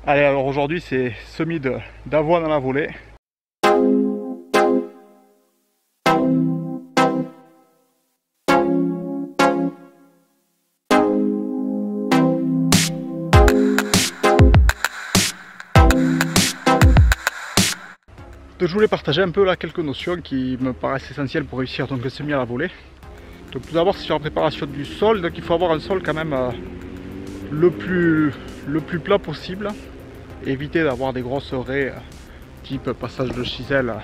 Allez, alors aujourd'hui c'est semis d'avoine à la volée. Donc, je voulais partager un peu là quelques notions qui me paraissent essentielles pour réussir donc, un semis à la volée. Donc tout d'abord c'est sur la préparation du sol, donc il faut avoir un sol quand même le plus plat possible. Éviter d'avoir des grosses raies type passage de chisel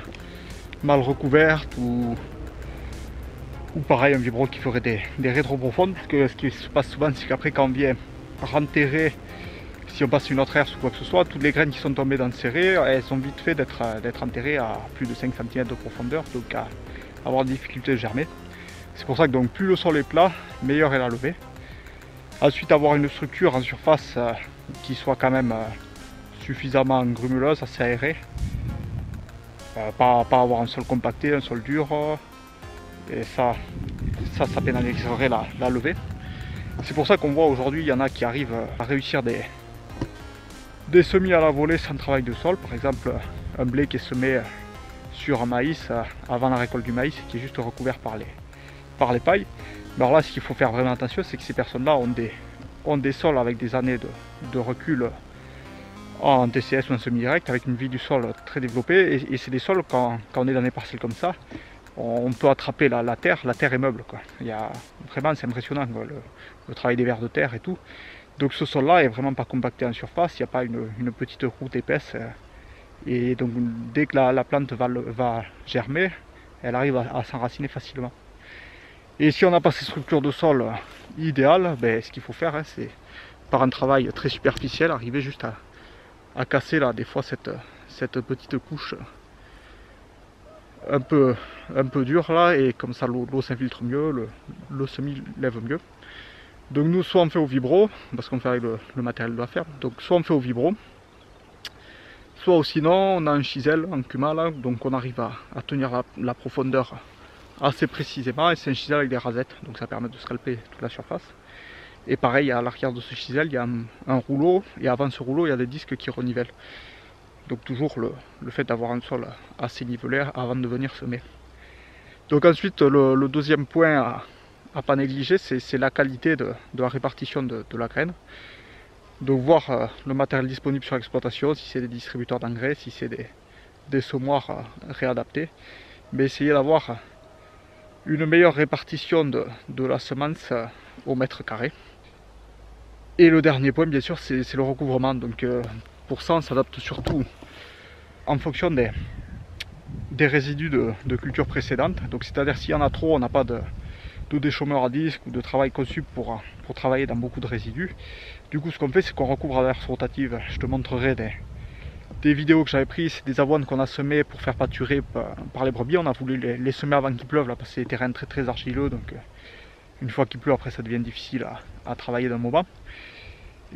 mal recouverte ou pareil un vibro qui ferait des raies trop profondes, parce que ce qui se passe souvent c'est qu'après quand on vient renterrer, si on passe une autre herse ou quoi que ce soit, toutes les graines qui sont tombées dans ces raies, elles sont vite fait d'être enterrées à plus de 5 cm de profondeur, donc à avoir des difficultés de germer. C'est pour ça que donc plus le sol est plat, meilleure est la levée. Ensuite avoir une structure en surface qui soit quand même suffisamment grumeleuse, assez aérée. Pas avoir un sol compacté, un sol dur, et ça pénaliserait la levée. C'est pour ça qu'on voit aujourd'hui, il y en a qui arrivent à réussir des semis à la volée sans travail de sol. Par exemple, un blé qui est semé sur un maïs avant la récolte du maïs, qui est juste recouvert par les pailles. Mais alors là, ce qu'il faut faire vraiment attention, c'est que ces personnes-là ont des sols avec des années de recul en TCS ou en semi-direct, avec une vie du sol très développée, et c'est des sols, quand on est dans des parcelles comme ça, on peut attraper la terre est meuble, quoi. Vraiment c'est impressionnant quoi, le travail des vers de terre et tout. Donc ce sol là est vraiment pas compacté en surface, il n'y a pas une petite route épaisse, et donc dès que la plante va germer, elle arrive à s'enraciner facilement. Et si on n'a pas ces structures de sol idéales, ben, ce qu'il faut faire, c'est par un travail très superficiel, arriver juste à casser là des fois cette petite couche un peu dure là, et comme ça l'eau s'infiltre mieux, le semis lève mieux. Donc nous soit on fait au vibro, parce qu'on fait avec le matériel de la ferme, donc soit on fait au vibro, soit sinon on a un chisel, un cuma là, donc on arrive à tenir la profondeur assez précisément, et c'est un chisel avec des rasettes, donc ça permet de scalper toute la surface. Et pareil, à l'arrière de ce chisel, il y a un rouleau, et avant ce rouleau, il y a des disques qui renivellent. Donc toujours le fait d'avoir un sol assez nivelé avant de venir semer. Donc ensuite, le deuxième point à pas négliger, c'est la qualité de la répartition de la graine. Donc voir le matériel disponible sur l'exploitation, si c'est des distributeurs d'engrais, si c'est des semoirs réadaptés. Mais essayer d'avoir une meilleure répartition de la semence au mètre carré. Et le dernier point, bien sûr, c'est le recouvrement. Donc pour ça, on s'adapte surtout en fonction des résidus de culture précédente. Donc c'est-à-dire s'il y en a trop, on n'a pas de déchômeur à disque ou de travail conçu pour travailler dans beaucoup de résidus. Du coup, ce qu'on fait, c'est qu'on recouvre à l'herse rotative. Je te montrerai des vidéos que j'avais prises, c'est des avoines qu'on a semées pour faire pâturer par les brebis. On a voulu les semer avant qu'il pleuve là, parce que c'est des terrains très très argileux, donc une fois qu'il pleut, après ça devient difficile à travailler d'un moment.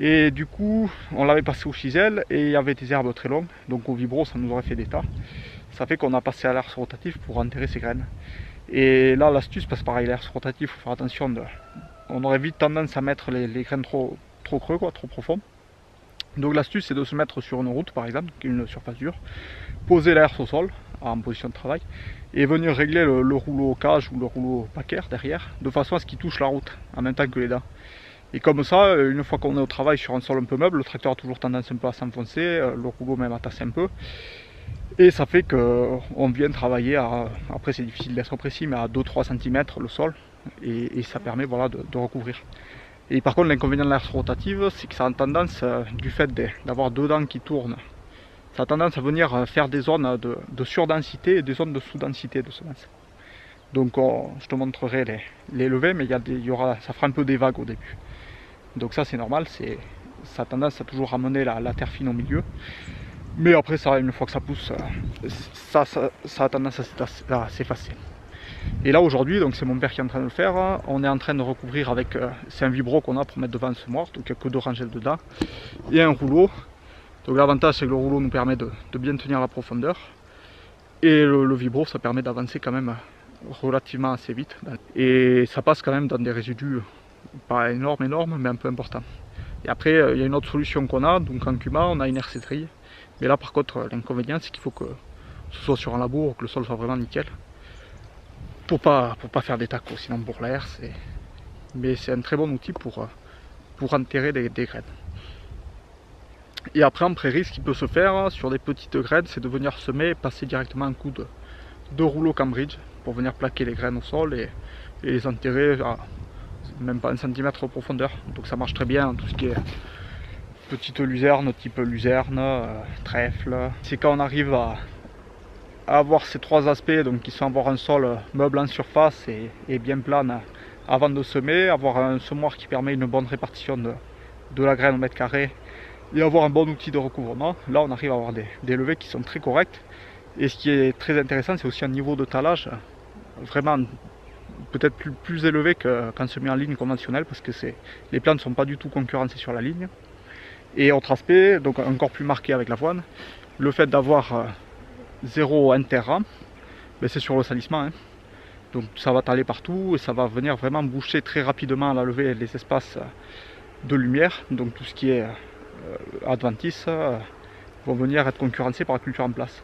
Et du coup, on l'avait passé au chisel, et il y avait des herbes très longues, donc au vibro ça nous aurait fait des tas. Ça fait qu'on a passé à l'herse rotative pour enterrer ces graines. Et là l'astuce, parce que pareil, l'herse rotative, il faut faire attention, on aurait vite tendance à mettre les graines trop creux, quoi, trop profond. Donc l'astuce, c'est de se mettre sur une route par exemple, qui est une surface dure, poser l'herse au sol en position de travail, et venir régler le rouleau cage ou le rouleau paquère derrière, de façon à ce qu'il touche la route en même temps que les dents. Et comme ça, une fois qu'on est au travail sur un sol un peu meuble, le tracteur a toujours tendance un peu à s'enfoncer, le rouleau même à tasser un peu. Et ça fait qu'on vient travailler après c'est difficile d'être précis, mais à 2-3 cm le sol, et ça permet voilà, de recouvrir. Et par contre, l'inconvénient de l'herse rotative, c'est que ça a tendance, du fait d'avoir deux dents qui tournent, ça a tendance à venir faire des zones de surdensité et des zones de sous-densité de semences. Donc je te montrerai les levées, mais ça fera un peu des vagues au début. Donc ça c'est normal, ça a tendance à toujours ramener la terre fine au milieu. Mais après ça, une fois que ça pousse, ça a tendance à s'effacer. Et là aujourd'hui, donc c'est mon père qui est en train de le faire, on est en train de recouvrir avec, c'est un vibro qu'on a pour mettre devant le semoir, donc il n'y a que 2 rangelles dedans, et un rouleau. Donc l'avantage c'est que le rouleau nous permet de bien tenir la profondeur, et le vibro ça permet d'avancer quand même relativement assez vite, et ça passe quand même dans des résidus pas énormes mais un peu importants. Et après, il y a une autre solution qu'on a, donc en Cuma, on a une RC-trille. Mais là, par contre, l'inconvénient, c'est qu'il faut que ce soit sur un labour, que le sol soit vraiment nickel. Pour pas faire des tacos, sinon pour l'air, mais c'est un très bon outil pour enterrer des graines. Et après, en prairie, ce qui peut se faire sur des petites graines, c'est de venir semer et passer directement un coup de rouleau Cambridge pour venir plaquer les graines au sol et les enterrer à même pas 1 cm de profondeur. Donc ça marche très bien en tout ce qui est petite luzerne, type luzerne, trèfle. C'est quand on arrive à avoir ces trois aspects, donc qui sont avoir un sol meuble en surface et bien plane avant de semer, avoir un semoir qui permet une bonne répartition de la graine au mètre carré et avoir un bon outil de recouvrement. Là on arrive à avoir des levées qui sont très correctes, et ce qui est très intéressant, c'est aussi un niveau de talage vraiment peut-être plus élevé qu'en semis en ligne conventionnelle, parce que les plantes ne sont pas du tout concurrencées sur la ligne. Et autre aspect, donc encore plus marqué avec l'avoine, le fait d'avoir zéro interrang, ben c'est sur le salissement, hein. Donc ça va t'aller partout et ça va venir vraiment boucher très rapidement à la levée les espaces de lumière. Donc tout ce qui est adventice vont venir être concurrencés par la culture en place.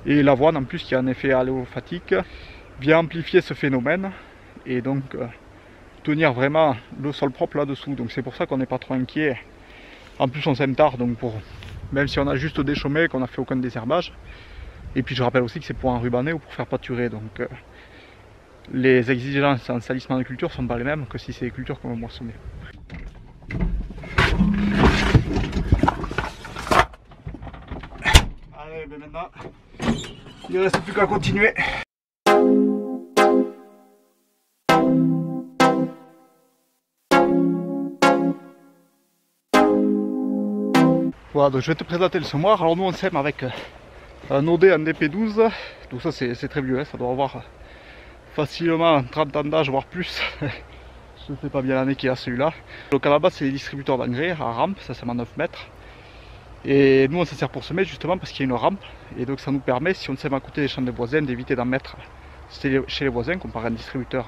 Et l'avoine en plus, qui a un effet alléophatique, vient amplifier ce phénomène et donc tenir vraiment le sol propre là-dessous. Donc c'est pour ça qu'on n'est pas trop inquiet. En plus on sème tard, donc même si on a juste déchaumé, qu'on n'a fait aucun désherbage. Et puis je rappelle aussi que c'est pour enrubanner ou pour faire pâturer, donc les exigences en salissement de culture ne sont pas les mêmes que si c'est des cultures qu'on va moissonner. Allez, ben maintenant, il ne reste plus qu'à continuer. Voilà, donc je vais te présenter le semoir. Alors nous on sème avec un OD, un DP12, donc ça c'est très vieux, hein. Ça doit avoir facilement 30 ans d'âge, voire plus. Je ne sais pas bien l'année qu'il y a celui-là. Donc à la base c'est des distributeurs d'engrais à rampe, ça c'est à 9 mètres. Et nous on s'en sert pour semer justement parce qu'il y a une rampe. Et donc ça nous permet, si on sème à côté des champs des voisins, d'éviter d'en mettre chez les voisins comparé à un distributeur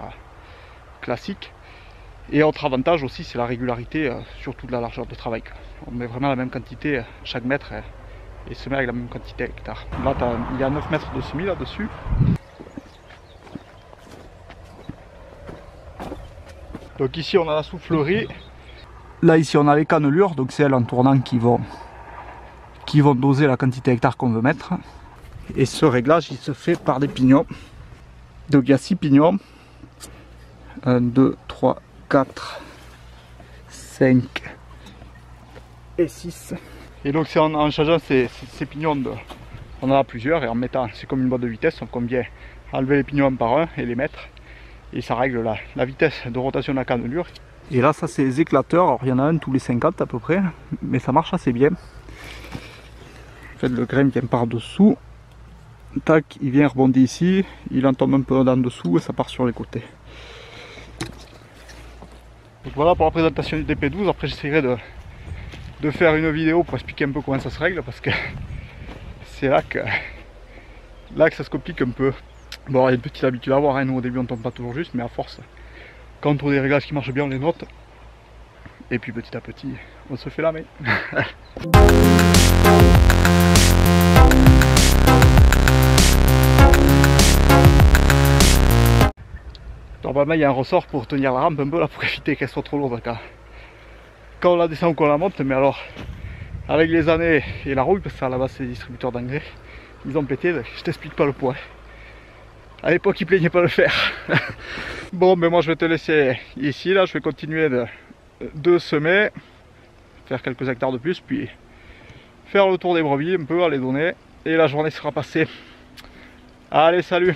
classique. Et autre avantage aussi, c'est la régularité sur toute la largeur de travail. On met vraiment la même quantité chaque mètre et semer avec la même quantité à hectare. Là il y a 9 mètres de semis là-dessus. Donc ici on a la soufflerie. Là ici on a les cannelures, donc c'est elles en tournant qui vont doser la quantité hectare qu'on veut mettre. Et ce réglage il se fait par des pignons. Donc il y a 6 pignons. 1, 2, 3, 4, 5 et 6. Et donc c'est en changeant ces pignons, on en a plusieurs, et en mettant, c'est comme une boîte de vitesse, on vient enlever les pignons un par un et les mettre. Et ça règle la vitesse de rotation de la cannelure. Et là ça c'est les éclateurs, alors il y en a un tous les 50 à peu près, mais ça marche assez bien. En fait le grain vient par dessous, tac, il vient rebondir ici, il en tombe un peu en dessous et ça part sur les côtés. Donc voilà pour la présentation du DP12. Après j'essaierai de faire une vidéo pour expliquer un peu comment ça se règle, parce que c'est là que ça se complique un peu. Bon, il y a une petite habitude à avoir, hein. Nous au début on ne tombe pas toujours juste, mais à force, quand on trouve des réglages qui marchent bien, on les note. Et puis petit à petit, on se fait la main. Normalement il y a un ressort pour tenir la rampe un peu là, pour éviter qu'elle soit trop lourde quand on la descend ou qu'on la monte. Mais alors avec les années et la rouille, parce que à la base c'est des distributeurs d'engrais, ils ont pété, je t'explique pas le poids. À l'époque ils plaignaient pas le faire. Bon mais moi je vais te laisser ici, là je vais continuer de semer, faire quelques hectares de plus, puis faire le tour des brebis un peu, à les donner, et la journée sera passée. Allez, salut!